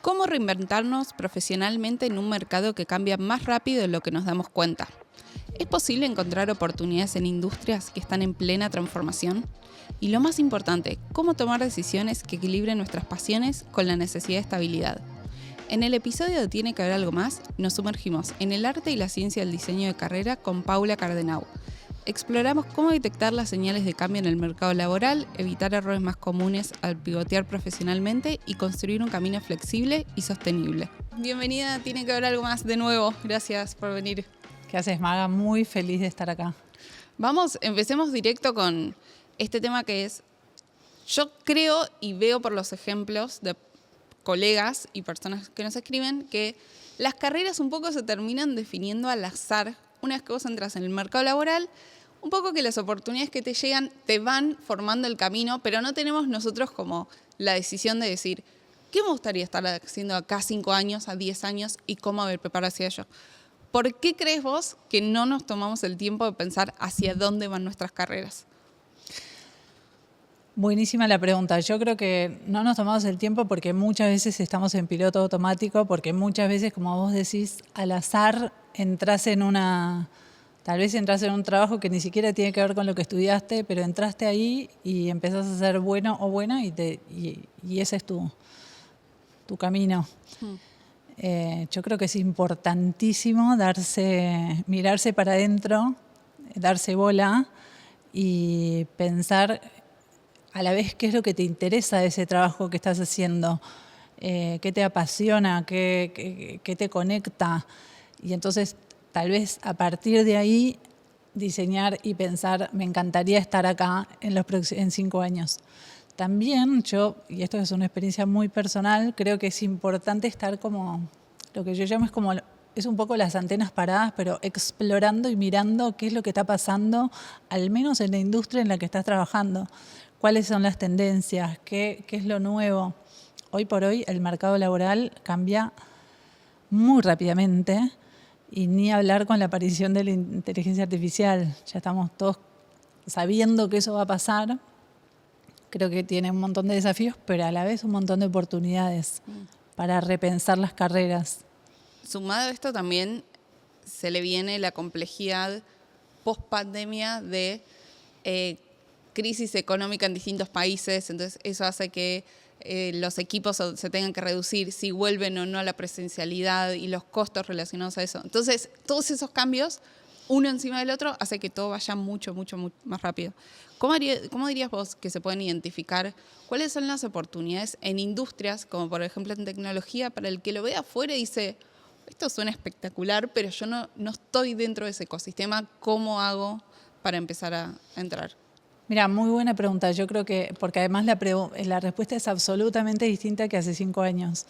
¿Cómo reinventarnos profesionalmente en un mercado que cambia más rápido de lo que nos damos cuenta? ¿Es posible encontrar oportunidades en industrias que están en plena transformación? Y lo más importante, ¿cómo tomar decisiones que equilibren nuestras pasiones con la necesidad de estabilidad? En el episodio de Tiene que haber algo más, nos sumergimos en el arte y la ciencia del diseño de carrera con Paula Cardenau. Exploramos cómo detectar las señales de cambio en el mercado laboral, evitar errores más comunes al pivotear profesionalmente y construir un camino flexible y sostenible. Bienvenida, Tiene que haber algo más de nuevo. Gracias por venir. ¿Qué haces, Maga? Muy feliz de estar acá. Empecemos directo con este tema que es, yo creo y veo por los ejemplos de colegas y personas que nos escriben que las carreras un poco se terminan definiendo al azar. Una vez que vos entras en el mercado laboral, un poco que las oportunidades que te llegan te van formando el camino, pero no tenemos nosotros como la decisión de decir, ¿qué me gustaría estar haciendo acá 5 años, a 10 años y cómo haber preparado hacia ello? ¿Por qué crees vos que no nos tomamos el tiempo de pensar hacia dónde van nuestras carreras? Buenísima la pregunta. Yo creo que no nos tomamos el tiempo porque muchas veces estamos en piloto automático, porque muchas veces, como vos decís, al azar tal vez entras en un trabajo que ni siquiera tiene que ver con lo que estudiaste, pero entraste ahí y empezás a ser bueno o buena y ese es tu camino. Yo creo que es importantísimo mirarse para adentro, darse bola y pensar a la vez qué es lo que te interesa de ese trabajo que estás haciendo, qué te apasiona, qué te conecta. Y entonces tal vez a partir de ahí diseñar y pensar, me encantaría estar acá en 5 años. También yo, y esto es una experiencia muy personal, creo que es importante estar como, lo que yo llamo es un poco las antenas paradas, pero explorando y mirando qué es lo que está pasando, al menos en la industria en la que estás trabajando. ¿Cuáles son las tendencias? ¿Qué es lo nuevo? Hoy por hoy el mercado laboral cambia muy rápidamente y ni hablar con la aparición de la inteligencia artificial. Ya estamos todos sabiendo que eso va a pasar. Creo que tiene un montón de desafíos, pero a la vez un montón de oportunidades para repensar las carreras. Sumado a esto también se le viene la complejidad post-pandemia de crisis económica en distintos países, entonces eso hace que los equipos se tengan que reducir si vuelven o no a la presencialidad y los costos relacionados a eso. Entonces, todos esos cambios, uno encima del otro, hace que todo vaya mucho más rápido. ¿Cómo dirías vos que se pueden identificar cuáles son las oportunidades en industrias, como por ejemplo en tecnología, para el que lo ve afuera y dice, esto suena espectacular, pero yo no estoy dentro de ese ecosistema, ¿cómo hago para empezar a entrar? Mira, muy buena pregunta. Yo creo que, porque además la respuesta es absolutamente distinta que hace 5 años.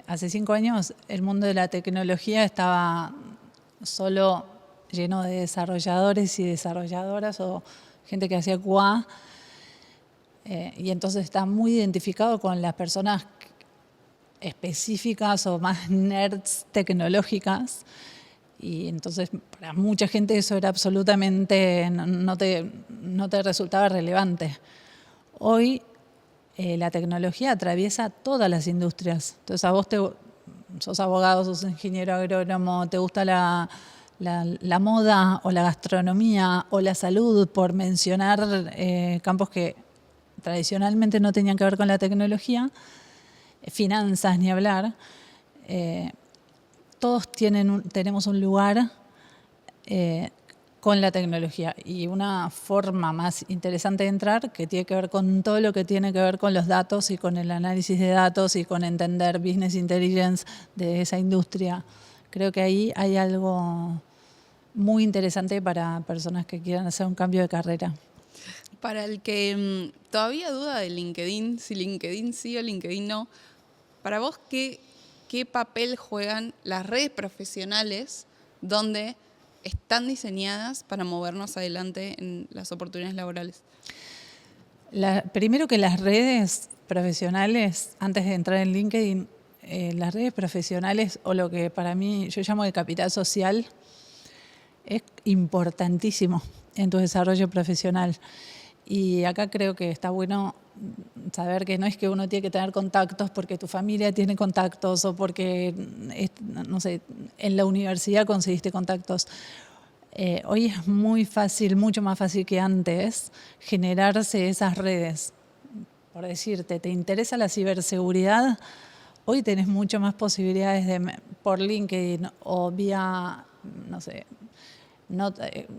Hace 5 años el mundo de la tecnología estaba solo lleno de desarrolladores y desarrolladoras o gente que hacía QA. Y entonces está muy identificado con las personas específicas o más nerds tecnológicas. Y entonces para mucha gente eso era absolutamente, no te resultaba relevante. Hoy la tecnología atraviesa todas las industrias. Entonces a vos sos abogado, sos ingeniero agrónomo, te gusta la moda o la gastronomía o la salud, por mencionar campos que tradicionalmente no tenían que ver con la tecnología, finanzas ni hablar. Todos tenemos un lugar con la tecnología y una forma más interesante de entrar que tiene que ver con todo lo que tiene que ver con los datos y con el análisis de datos y con entender business intelligence de esa industria. Creo que ahí hay algo muy interesante para personas que quieran hacer un cambio de carrera. Para el que todavía duda de LinkedIn, si LinkedIn sí o LinkedIn no, para vos, ¿qué papel juegan las redes profesionales donde están diseñadas para movernos adelante en las oportunidades laborales? Primero que las redes profesionales, antes de entrar en LinkedIn, las redes profesionales o lo que para mí yo llamo de capital social es importantísimo en tu desarrollo profesional. Y acá creo que está bueno saber que no es que uno tiene que tener contactos porque tu familia tiene contactos o porque, no sé, en la universidad conseguiste contactos. Hoy es muy fácil, mucho más fácil que antes, generarse esas redes. Por decirte, ¿te interesa la ciberseguridad? Hoy tenés mucho más posibilidades por LinkedIn o vía, no sé,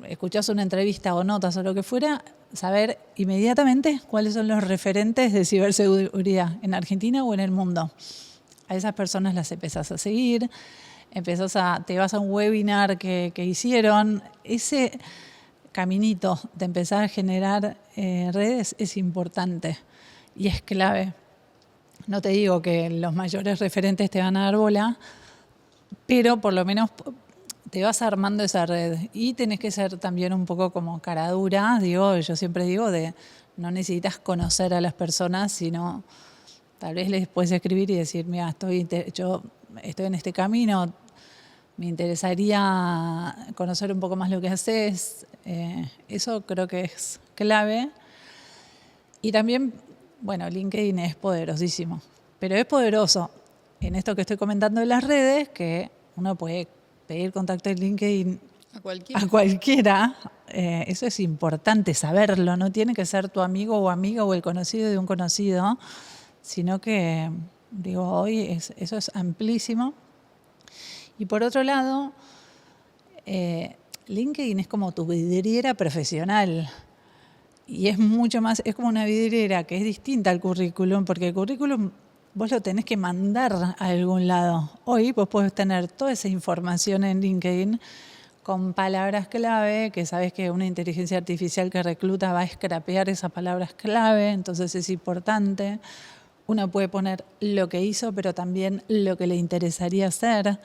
escuchás una entrevista o notas o lo que fuera, saber inmediatamente cuáles son los referentes de ciberseguridad en Argentina o en el mundo. A esas personas las empezás a seguir, te vas a un webinar que hicieron. Ese caminito de empezar a generar redes es importante y es clave. No te digo que los mayores referentes te van a dar bola, pero por lo menos te vas armando esa red y tenés que ser también un poco como cara dura, yo siempre digo, no necesitas conocer a las personas, sino tal vez les puedes escribir y decir, mira, yo estoy en este camino, me interesaría conocer un poco más lo que haces. Eso creo que es clave. Y también, bueno, LinkedIn es poderosísimo, pero es poderoso en esto que estoy comentando de las redes, que uno puede pedir contacto en LinkedIn a cualquiera. Eso es importante saberlo, no tiene que ser tu amigo o amiga o el conocido de un conocido, sino que, hoy eso es amplísimo. Y por otro lado, LinkedIn es como tu vidriera profesional. Y es mucho más, es como una vidriera que es distinta al currículum, porque el currículum vos lo tenés que mandar a algún lado. Hoy vos podés tener toda esa información en LinkedIn con palabras clave, que sabes que una inteligencia artificial que recluta va a scrapear esas palabras clave, entonces es importante. Uno puede poner lo que hizo, pero también lo que le interesaría hacer,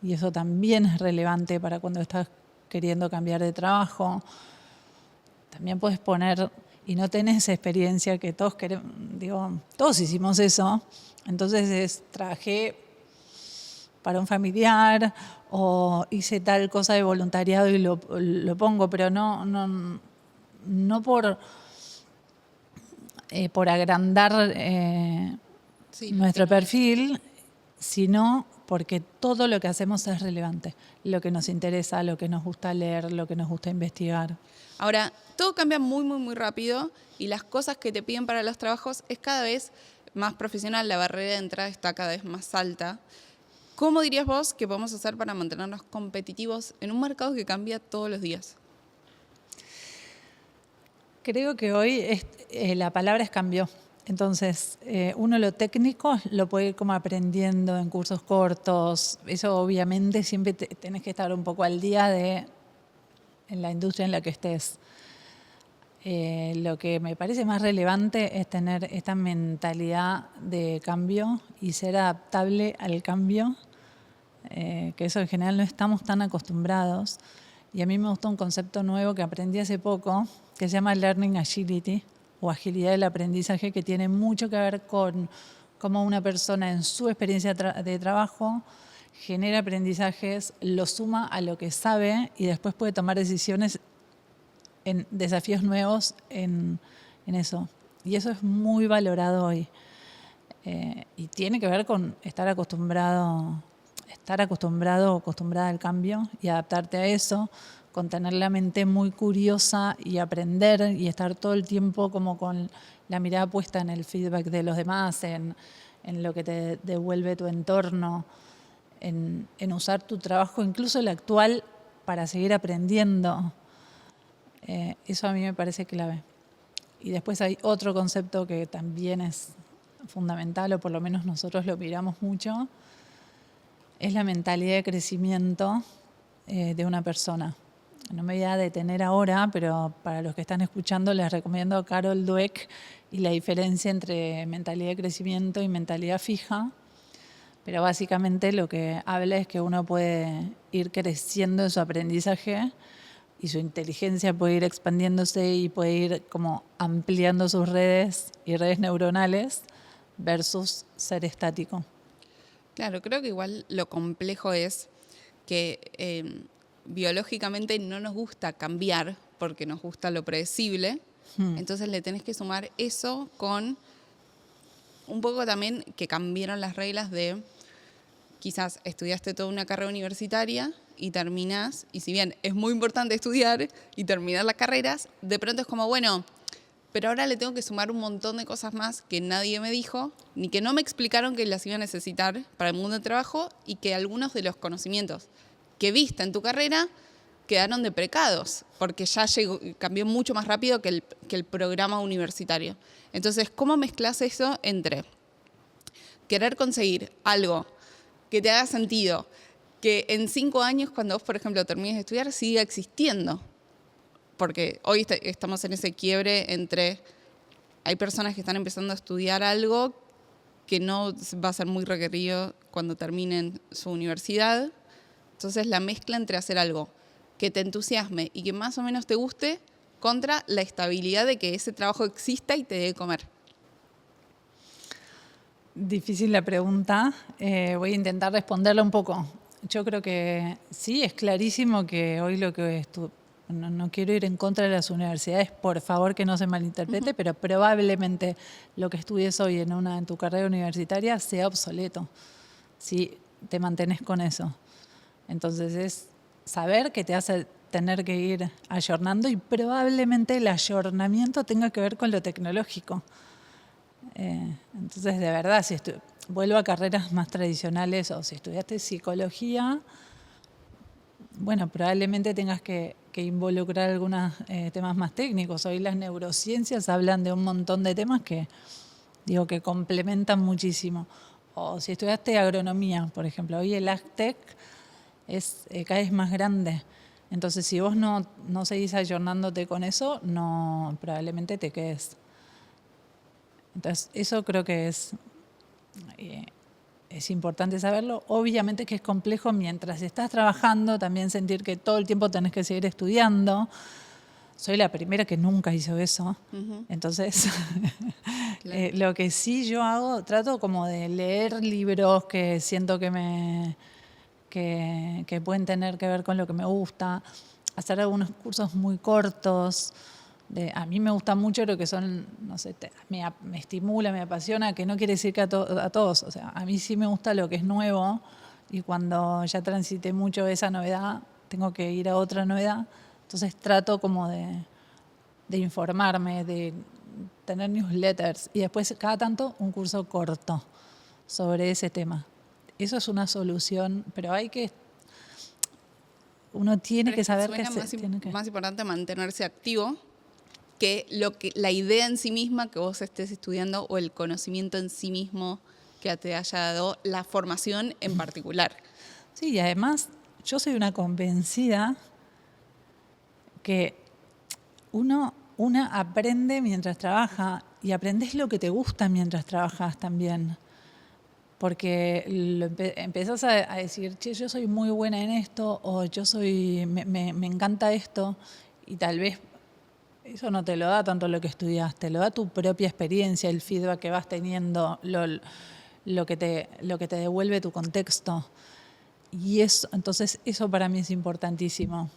y eso también es relevante para cuando estás queriendo cambiar de trabajo. También puedes poner, y no tenés experiencia, que todos queremos, todos hicimos eso, entonces trabajé para un familiar o hice tal cosa de voluntariado y lo pongo, pero no por agrandar nuestro perfil, sino porque todo lo que hacemos es relevante, lo que nos interesa, lo que nos gusta leer, lo que nos gusta investigar. Ahora, todo cambia muy, muy, muy rápido y las cosas que te piden para los trabajos es cada vez más profesional, la barrera de entrada está cada vez más alta. ¿Cómo dirías vos que podemos hacer para mantenernos competitivos en un mercado que cambia todos los días? Creo que hoy la palabra es cambio. Entonces, uno lo técnico lo puede ir como aprendiendo en cursos cortos. Eso obviamente siempre tenés que estar un poco al día en la industria en la que estés. Lo que me parece más relevante es tener esta mentalidad de cambio y ser adaptable al cambio, que eso en general no estamos tan acostumbrados. Y a mí me gustó un concepto nuevo que aprendí hace poco, que se llama Learning Agility, o agilidad del aprendizaje, que tiene mucho que ver con cómo una persona en su experiencia de trabajo genera aprendizajes, lo suma a lo que sabe y después puede tomar decisiones en desafíos nuevos en eso. Y eso es muy valorado hoy. Y tiene que ver con estar acostumbrado o acostumbrada al cambio y adaptarte a eso, con tener la mente muy curiosa y aprender y estar todo el tiempo como con la mirada puesta en el feedback de los demás, en lo que te devuelve tu entorno, en usar tu trabajo, incluso el actual, para seguir aprendiendo. Eso a mí me parece clave. Y después hay otro concepto que también es fundamental, o por lo menos nosotros lo miramos mucho, es la mentalidad de crecimiento de una persona. No me voy a detener ahora, pero para los que están escuchando les recomiendo a Carol Dweck y la diferencia entre mentalidad de crecimiento y mentalidad fija. Pero básicamente lo que habla es que uno puede ir creciendo en su aprendizaje y su inteligencia puede ir expandiéndose y puede ir como ampliando sus redes y redes neuronales versus ser estático. Claro, creo que igual lo complejo es que biológicamente no nos gusta cambiar porque nos gusta lo predecible. Entonces le tenés que sumar eso con un poco también que cambiaron las reglas de quizás estudiaste toda una carrera universitaria y terminás, y si bien es muy importante estudiar y terminar las carreras, de pronto es como, bueno, pero ahora le tengo que sumar un montón de cosas más que nadie me dijo, ni que no me explicaron que las iba a necesitar para el mundo del trabajo, y que algunos de los conocimientos que viste en tu carrera quedaron deprecados, porque ya cambió mucho más rápido que el programa universitario. Entonces, ¿cómo mezclas eso entre querer conseguir algo que te haga sentido, que en 5 años, cuando vos, por ejemplo, termines de estudiar, siga existiendo? Porque hoy estamos en ese quiebre entre, hay personas que están empezando a estudiar algo que no va a ser muy requerido cuando terminen su universidad. Entonces, la mezcla entre hacer algo que te entusiasme y que más o menos te guste, contra la estabilidad de que ese trabajo exista y te dé de comer. Difícil la pregunta. Voy a intentar responderla un poco. Yo creo que sí, es clarísimo que hoy lo que no quiero ir en contra de las universidades, por favor que no se malinterprete, pero probablemente lo que estudies hoy en tu carrera universitaria sea obsoleto si te mantenés con eso. Entonces es saber que te hace tener que ir ayornando, y probablemente el ayornamiento tenga que ver con lo tecnológico. Entonces, de verdad, si vuelvo a carreras más tradicionales, o si estudiaste psicología, bueno, probablemente tengas que involucrar algunos temas más técnicos. Hoy las neurociencias hablan de un montón de temas que complementan muchísimo. O si estudiaste agronomía, por ejemplo, hoy el AgTech es cada vez más grande. Entonces, si vos no seguís ayornándote con eso, probablemente te quedes. Entonces, eso creo que es importante saberlo. Obviamente que es complejo mientras estás trabajando, también sentir que todo el tiempo tenés que seguir estudiando. Soy la primera que nunca hizo eso. Uh-huh. Entonces, claro. Lo que sí yo hago, trato como de leer libros que siento que pueden tener que ver con lo que me gusta, hacer algunos cursos muy cortos. A mí me gusta mucho lo que son, no sé, me estimula, me apasiona, que no quiere decir que a todos. O sea, a mí sí me gusta lo que es nuevo, y cuando ya transité mucho esa novedad, tengo que ir a otra novedad. Entonces trato como de informarme, de tener newsletters, y después cada tanto un curso corto sobre ese tema. Eso es una solución, pero uno tiene que saber que es más importante mantenerse activo que la idea en sí misma que vos estés estudiando, o el conocimiento en sí mismo que te haya dado la formación en particular. Sí, y además yo soy una convencida que una aprende mientras trabaja, y aprendes lo que te gusta mientras trabajas también. Porque empezás a decir, che, yo soy muy buena en esto, o me encanta esto, y tal vez eso no te lo da tanto lo que estudiaste, lo da tu propia experiencia, el feedback que vas teniendo, lo que te devuelve tu contexto. Y entonces eso para mí es importantísimo.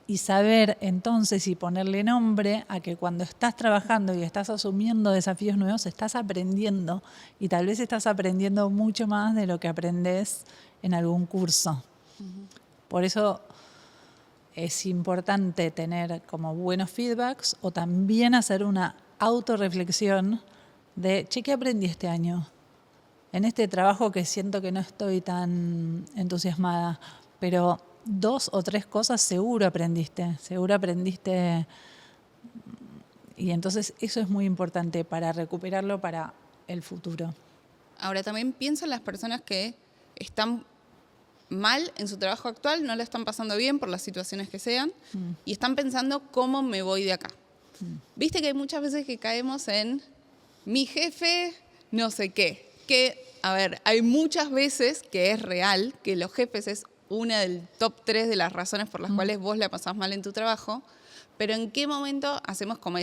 Y saber entonces, y ponerle nombre a que cuando estás trabajando y estás asumiendo desafíos nuevos, estás aprendiendo, y tal vez estás aprendiendo mucho más de lo que aprendes en algún curso. Uh-huh. Por eso es importante tener como buenos feedbacks, o también hacer una autorreflexión de, che, ¿qué aprendí este año? En este trabajo que siento que no estoy tan entusiasmada, pero 2 o 3 cosas seguro aprendiste, y entonces eso es muy importante para recuperarlo para el futuro. Ahora, también pienso en las personas que están mal en su trabajo actual, no la están pasando bien por las situaciones que sean, y están pensando, ¿cómo me voy de acá? Viste que hay muchas veces que caemos en mi jefe no sé qué, que, a ver, hay muchas veces que es real que los jefes es una del top 3 de las razones por las cuales vos la pasás mal en tu trabajo, pero ¿en qué momento hacemos como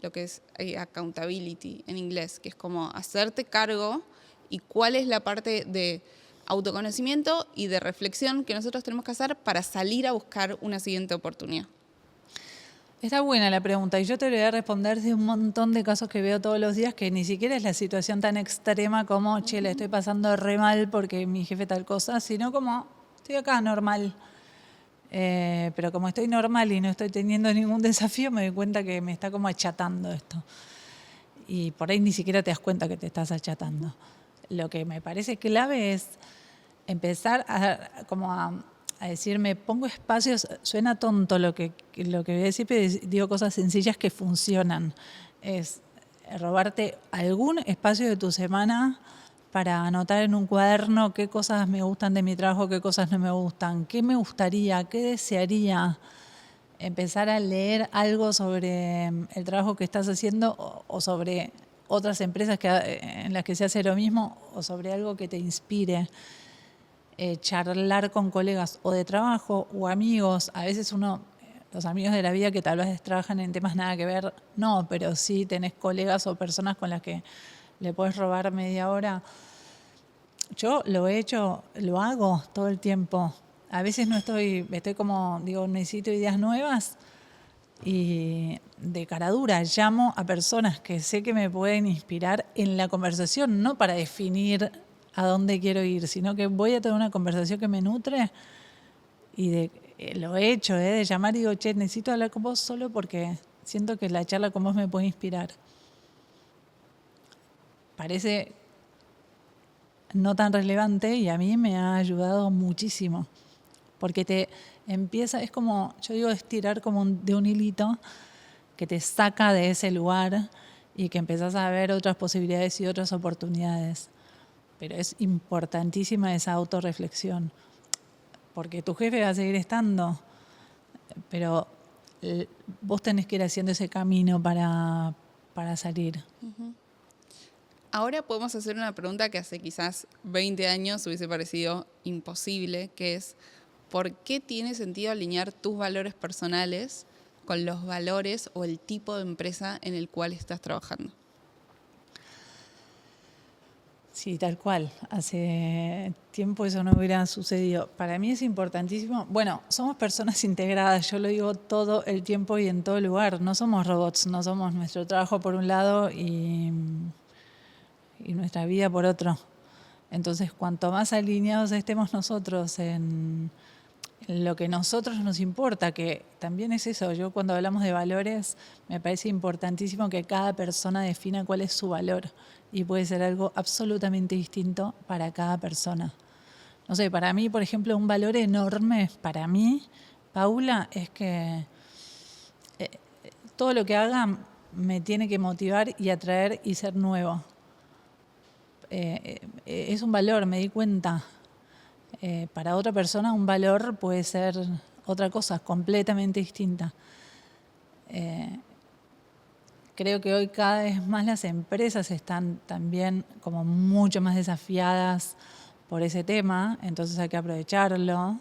lo que es accountability en inglés, que es como hacerte cargo, y cuál es la parte de autoconocimiento y de reflexión que nosotros tenemos que hacer para salir a buscar una siguiente oportunidad? Está buena la pregunta y yo te voy a responder de un montón de casos que veo todos los días que ni siquiera es la situación tan extrema como, che, le estoy pasando re mal porque mi jefe tal cosa, sino como, estoy acá normal. Pero como estoy normal y no estoy teniendo ningún desafío, me doy cuenta que me está como achatando esto. Y por ahí ni siquiera te das cuenta que te estás achatando. Lo que me parece clave es empezar a decirme, pongo espacios, suena tonto lo que voy a decir, pero digo cosas sencillas que funcionan. Es robarte algún espacio de tu semana para anotar en un cuaderno qué cosas me gustan de mi trabajo, qué cosas no me gustan, qué me gustaría, qué desearía. Empezar a leer algo sobre el trabajo que estás haciendo o sobre otras empresas en las que se hace lo mismo o sobre algo que te inspire. Charlar con colegas o de trabajo o amigos. A veces los amigos de la vida que tal vez trabajan en temas nada que ver, no, pero sí tenés colegas o personas con las que le podés robar media hora. Yo lo he hecho, lo hago todo el tiempo. A veces estoy como, digo, necesito ideas nuevas y de cara dura llamo a personas que sé que me pueden inspirar en la conversación, no para definir a dónde quiero ir, sino que voy a tener una conversación que me nutre y lo he hecho, de llamar y digo, che, necesito hablar con vos solo porque siento que la charla con vos me puede inspirar. Parece no tan relevante y a mí me ha ayudado muchísimo. Porque te empieza, es como, yo digo, estirar como de un hilito que te saca de ese lugar y que empezás a ver otras posibilidades y otras oportunidades. Pero es importantísima esa autorreflexión. Porque tu jefe va a seguir estando, pero vos tenés que ir haciendo ese camino para salir. Ahora podemos hacer una pregunta que hace quizás 20 años hubiese parecido imposible, que es, ¿por qué tiene sentido alinear tus valores personales con los valores o el tipo de empresa en el cual estás trabajando? Sí, tal cual. Hace tiempo eso no hubiera sucedido. Para mí es importantísimo. Bueno, somos personas integradas, yo lo digo todo el tiempo y en todo lugar. No somos robots, no somos nuestro trabajo por un lado y nuestra vida por otro. Entonces, cuanto más alineados estemos nosotros en lo que a nosotros nos importa, que también es eso, yo cuando hablamos de valores, me parece importantísimo que cada persona defina cuál es su valor y puede ser algo absolutamente distinto para cada persona. No sé, para mí, por ejemplo, un valor enorme para mí, Paula, es que todo lo que haga me tiene que motivar y atraer y ser nuevo. Es un valor, me di cuenta. Para otra persona un valor puede ser otra cosa completamente distinta. Creo que hoy cada vez más las empresas están también como mucho más desafiadas por ese tema, entonces hay que aprovecharlo.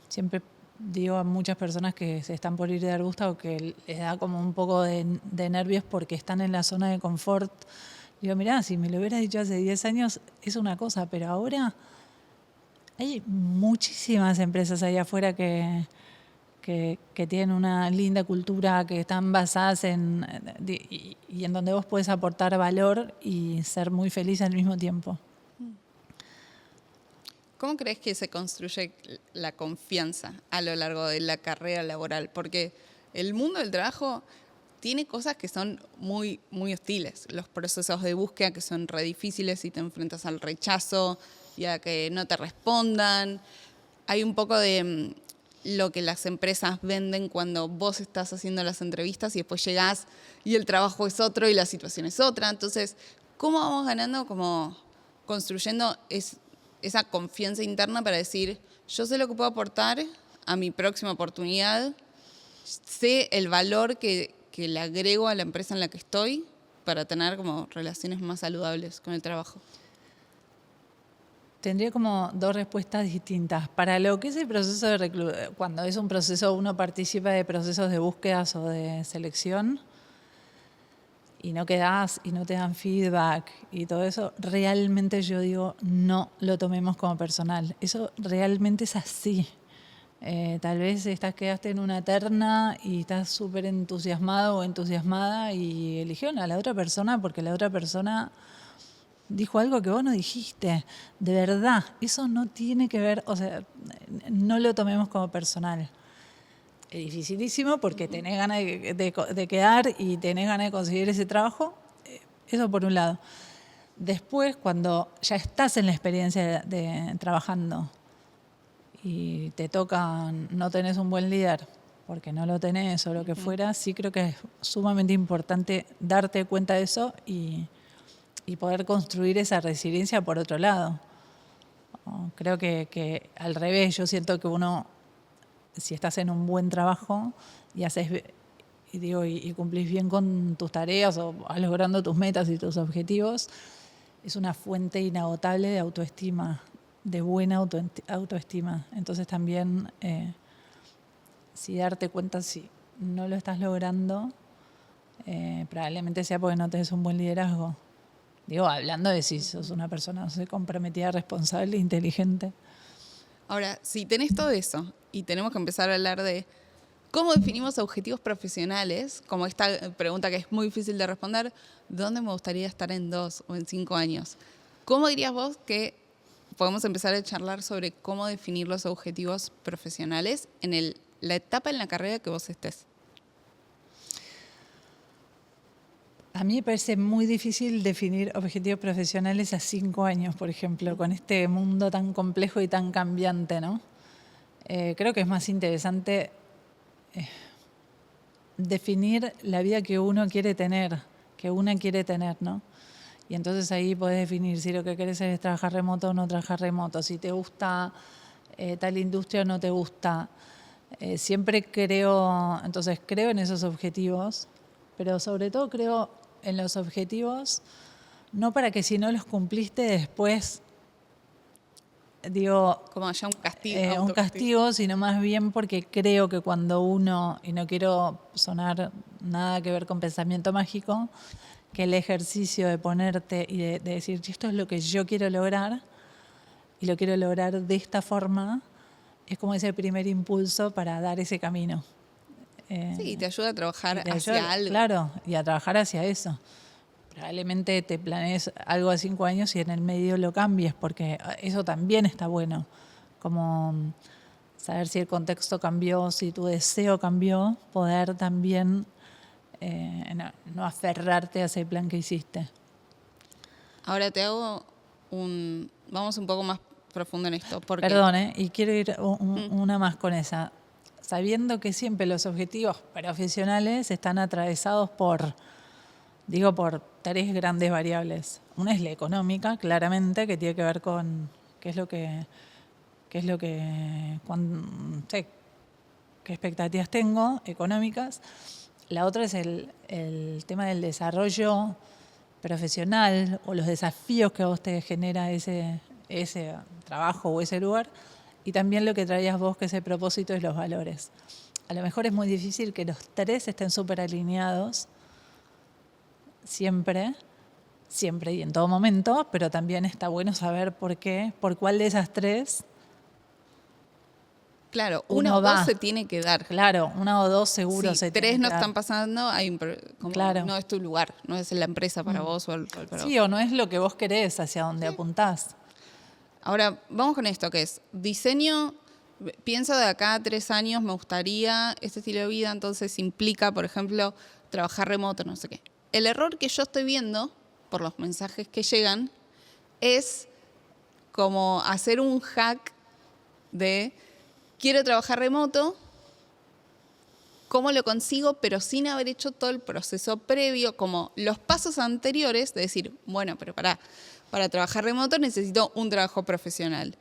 Siempre digo a muchas personas que se están por ir de Arbusta o que les da como un poco de nervios porque están en la zona de confort. Digo, mirá, si me lo hubieras dicho hace 10 años es una cosa, pero ahora hay muchísimas empresas ahí afuera que tienen una linda cultura, que están basadas y en donde vos puedes aportar valor y ser muy feliz al mismo tiempo. ¿Cómo crees que se construye la confianza a lo largo de la carrera laboral? Porque el mundo del trabajo tiene cosas que son muy, muy hostiles. Los procesos de búsqueda que son re difíciles y te enfrentas al rechazo y a que no te respondan. Hay un poco de lo que las empresas venden cuando vos estás haciendo las entrevistas y después llegás y el trabajo es otro y la situación es otra. Entonces, ¿cómo vamos ganando, como construyendo esa confianza interna para decir, yo sé lo que puedo aportar a mi próxima oportunidad, sé el valor que le agrego a la empresa en la que estoy para tener como relaciones más saludables con el trabajo? Tendría como dos respuestas distintas. Para lo que es el proceso de reclutamiento, cuando es un proceso, uno participa de procesos de búsquedas o de selección y no quedás y no te dan feedback y todo eso, realmente yo digo, no lo tomemos como personal. Eso realmente es así. Tal vez quedaste en una terna y estás súper entusiasmado o entusiasmada y eligieron a la otra persona porque la otra persona dijo algo que vos no dijiste. De verdad, eso no tiene que ver, o sea, no lo tomemos como personal. Es dificilísimo porque tenés ganas de quedar y tenés ganas de conseguir ese trabajo. Eso por un lado. Después, cuando ya estás en la experiencia de trabajando y te toca, no tenés un buen líder, porque no lo tenés o lo que fuera, sí creo que es sumamente importante darte cuenta de eso y poder construir esa resiliencia por otro lado. Creo que al revés, yo siento que uno, si estás en un buen trabajo y haces y cumplís bien con tus tareas o vas logrando tus metas y tus objetivos, es una fuente inagotable de autoestima, de buena autoestima. Entonces también, si darte cuenta si no lo estás logrando, probablemente sea porque no tenés un buen liderazgo. Digo, hablando de si sos una persona, no sé, comprometida, responsable, inteligente. Ahora, si tenés todo eso y tenemos que empezar a hablar de cómo definimos objetivos profesionales, como esta pregunta que es muy difícil de responder, ¿dónde me gustaría estar en 2 o en 5 años? ¿Cómo dirías vos que podemos empezar a charlar sobre cómo definir los objetivos profesionales en la etapa en la carrera que vos estés? A mí me parece muy difícil definir objetivos profesionales a 5 años, por ejemplo, con este mundo tan complejo y tan cambiante, ¿no? Creo que es más interesante definir la vida que uno quiere tener, que una quiere tener, ¿no? Y entonces ahí podés definir si lo que querés es trabajar remoto o no trabajar remoto, si te gusta tal industria o no te gusta. Siempre creo en esos objetivos, pero sobre todo creo en los objetivos, no para que si no los cumpliste después, digo, como haya un castigo. un castigo, sino más bien porque creo que cuando uno, y no quiero sonar nada que ver con pensamiento mágico, que el ejercicio de ponerte y de decir, esto es lo que yo quiero lograr, y lo quiero lograr de esta forma, es como ese primer impulso para dar ese camino. Sí, te ayuda a trabajar hacia algo. Claro, y a trabajar hacia eso. Probablemente te planees algo a 5 años y en el medio lo cambies, porque eso también está bueno. Como saber si el contexto cambió, si tu deseo cambió, poder también no aferrarte a ese plan que hiciste. Ahora te hago vamos un poco más profundo en esto. Porque Perdón, y quiero ir una más con esa. Sabiendo que siempre los objetivos profesionales están atravesados por 3 grandes variables. Una es la económica, claramente, que tiene que ver con qué expectativas tengo económicas. La otra es el tema del desarrollo profesional o los desafíos que a vos te genera ese trabajo o ese lugar. Y también lo que traías vos, que es el propósito y los valores. A lo mejor es muy difícil que los 3 estén súper alineados siempre y en todo momento, pero también está bueno saber por cuál de esas 3. Claro, una o dos se tiene que dar. Claro, una o dos seguro se tiene que dar. 3 no están pasando, Claro. No es tu lugar, no es la empresa para vos o el para vos. Sí, o no es lo que vos querés, hacia donde apuntás. Ahora, vamos con esto, que es diseño. Pienso de acá a 3 años, me gustaría este estilo de vida, entonces implica, por ejemplo, trabajar remoto, no sé qué. El error que yo estoy viendo, por los mensajes que llegan, es como hacer un hack de quiero trabajar remoto, ¿cómo lo consigo? Pero sin haber hecho todo el proceso previo, como los pasos anteriores, de decir, bueno, pero para trabajar remoto necesito un trabajo profesional.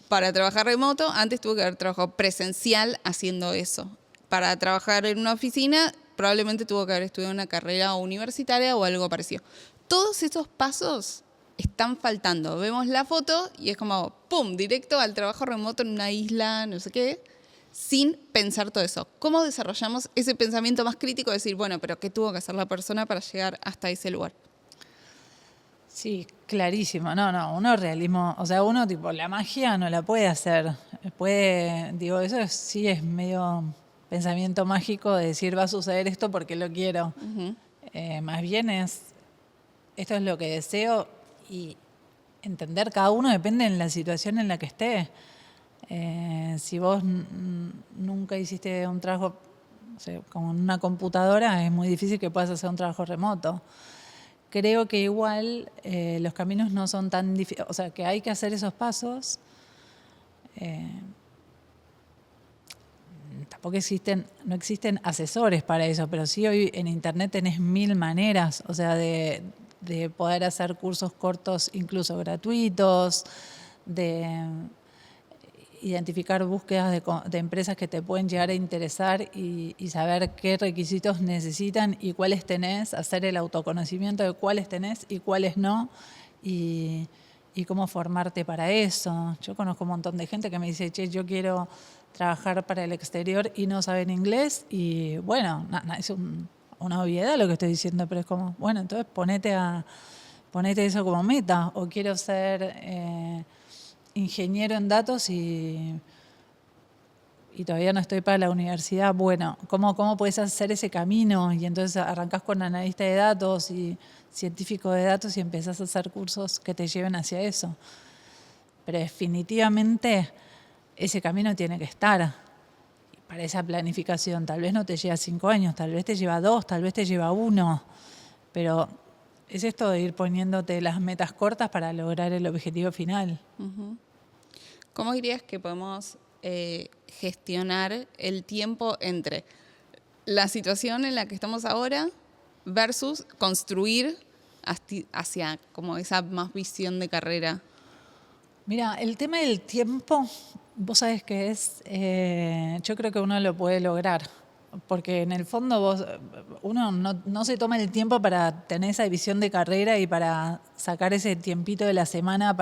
Para trabajar remoto, antes tuve que haber trabajado presencial haciendo eso. Para trabajar en una oficina, probablemente tuve que haber estudiado una carrera universitaria o algo parecido. Todos esos pasos están faltando. Vemos la foto y es como, ¡pum!, directo al trabajo remoto en una isla, no sé qué, sin pensar todo eso. ¿Cómo desarrollamos ese pensamiento más crítico de decir, bueno, pero qué tuvo que hacer la persona para llegar hasta ese lugar? Sí, clarísimo. No, uno realismo, o sea, uno tipo, la magia no la puede hacer. Puede, digo, sí es medio pensamiento mágico de decir va a suceder esto porque lo quiero. Más bien esto es lo que deseo y entender cada uno depende de la situación en la que esté. Si vos nunca hiciste un trabajo, o sea, con una computadora, es muy difícil que puedas hacer un trabajo remoto. Creo que igual los caminos no son tan difíciles, o sea, que hay que hacer esos pasos. Tampoco no existen asesores para eso, pero sí hoy en internet tenés 1000 maneras, o sea, de poder hacer cursos cortos, incluso gratuitos, de identificar búsquedas de empresas que te pueden llegar a interesar y saber qué requisitos necesitan y cuáles tenés, hacer el autoconocimiento de cuáles tenés y cuáles no, y cómo formarte para eso. Yo conozco un montón de gente que me dice, che, yo quiero trabajar para el exterior y no saben inglés, y bueno, es una obviedad lo que estoy diciendo, pero es como, bueno, entonces ponete eso como meta, o quiero ser ingeniero en datos y todavía no estoy para la universidad. Bueno, ¿cómo puedes hacer ese camino? Y entonces arrancás con analista de datos y científico de datos y empezás a hacer cursos que te lleven hacia eso. Pero definitivamente ese camino tiene que estar para esa planificación. Tal vez no te lleva 5 años, tal vez te lleva 2, tal vez te lleva 1, pero es esto de ir poniéndote las metas cortas para lograr el objetivo final. ¿Cómo dirías que podemos gestionar el tiempo entre la situación en la que estamos ahora versus construir hacia como esa más visión de carrera? Mira, el tema del tiempo, vos sabés que yo creo que uno lo puede lograr, porque en el fondo uno no se toma el tiempo para tener esa visión de carrera y para sacar ese tiempito de la semana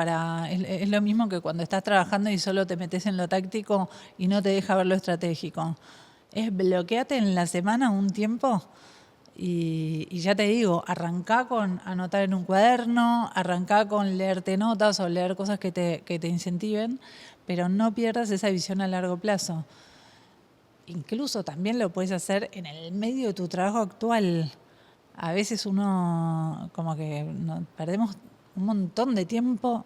es lo mismo que cuando estás trabajando y solo te metes en lo táctico y no te deja ver lo estratégico. Es bloqueate en la semana un tiempo. Y ya te digo, arrancá con anotar en un cuaderno, arrancá con leerte notas o leer cosas que te incentiven, pero no pierdas esa visión a largo plazo. Incluso también lo puedes hacer en el medio de tu trabajo actual. A veces uno como que perdemos un montón de tiempo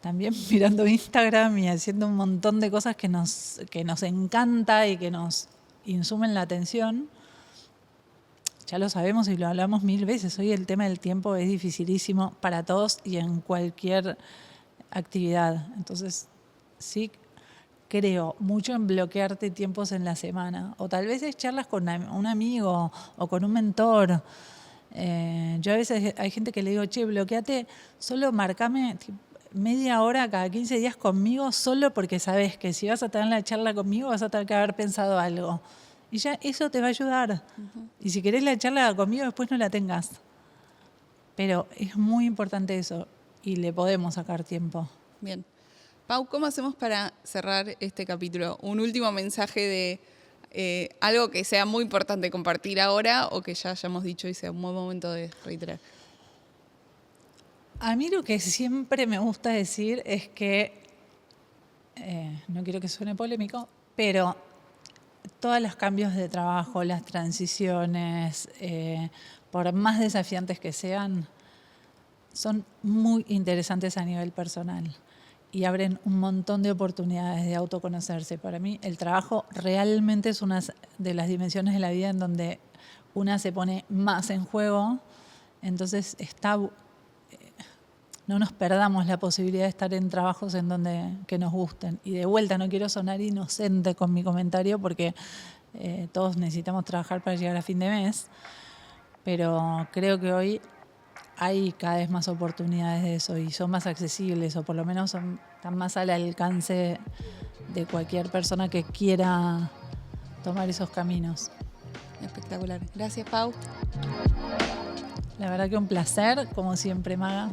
también mirando Instagram y haciendo un montón de cosas que nos encanta y que nos insumen la atención. Ya lo sabemos y lo hablamos 1000 veces. Hoy el tema del tiempo es dificilísimo para todos y en cualquier actividad. Entonces, sí creo mucho en bloquearte tiempos en la semana. O tal vez es charlas con un amigo o con un mentor. Yo a veces hay gente que le digo, che, bloqueate, solo marcame media hora cada 15 días conmigo, solo porque sabes que si vas a tener la charla conmigo vas a tener que haber pensado algo. Y ya eso te va a ayudar. Y si querés la charla conmigo, después no la tengas. Pero es muy importante eso. Y le podemos sacar tiempo. Bien. Pau, ¿cómo hacemos para cerrar este capítulo? Un último mensaje de algo que sea muy importante compartir ahora o que ya hayamos dicho y sea un buen momento de reiterar. A mí lo que siempre me gusta decir es que, no quiero que suene polémico, pero todos los cambios de trabajo, las transiciones, por más desafiantes que sean, son muy interesantes a nivel personal y abren un montón de oportunidades de autoconocerse. Para mí el trabajo realmente es una de las dimensiones de la vida en donde una se pone más en juego, entonces no nos perdamos la posibilidad de estar en trabajos que nos gusten. Y de vuelta, no quiero sonar inocente con mi comentario porque todos necesitamos trabajar para llegar a fin de mes, pero creo que hoy hay cada vez más oportunidades de eso y son más accesibles, o por lo menos están más al alcance de cualquier persona que quiera tomar esos caminos. Espectacular. Gracias, Pau. La verdad que un placer, como siempre, Maga.